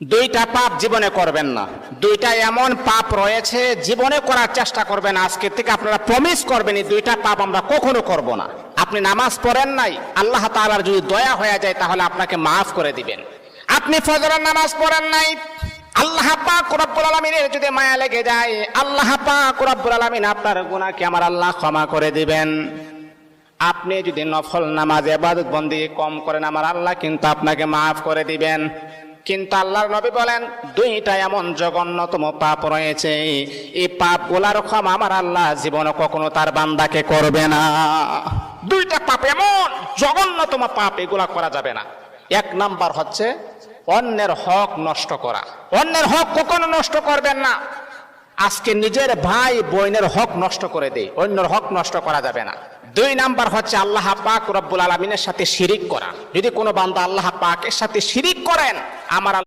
দুইটা পাপ জীবনে করবেন না। দুইটা এমন পাপ রয়েছে জীবনে করার চেষ্টা করবেন, আজকে থেকে আপনারা প্রমিস করবেন এই দুইটা পাপ আমরা কখনো করব না। আপনি নামাজ পড়েন নাই, আল্লাহ তাআলার যদি দয়া হয়ে যায় তাহলে আপনাকে মাফ করে দিবেন। আপনি ফজরের নামাজ পড়েন নাই, আল্লাহ পাক রব্বুল আলামিনের যদি মায়া লেগে যায়, আল্লাহ পাক রব্বুল আলামিন আপনার গুনাহকে আমার আল্লাহ ক্ষমা করে দিবেন। আপনি যদি নফল নামাজ ইবাদত বন্দেগী কম করেন, আমার আল্লাহ কিন্তু আপনাকে মাফ করে দিবেন। কিন্তু আল্লাহর নবী বলেন দুইটা এমন জঘন্যতম পাপ রয়েছে, এই পাপগুলার ক্ষমা আমার আল্লাহ জীবনে কখনো তার বান্দাকে করবে না। দুইটা পাপ এমন জঘন্যতম পাপ, এগুলা করা যাবে না। এক নাম্বার হচ্ছে অন্যের হক নষ্ট করা। অন্যের হক কখনো নষ্ট করবেন না। আজকে নিজের ভাই বোনের হক নষ্ট করে দেয়, অন্যের হক নষ্ট করা যাবে না। দুই নাম্বার হচ্ছে আল্লাহ পাক রব্বুল আলামিনের সাথে শিরিক করা। যদি কোনো বান্দা আল্লাহ পাকের সাথে শিরিক করেন, আমার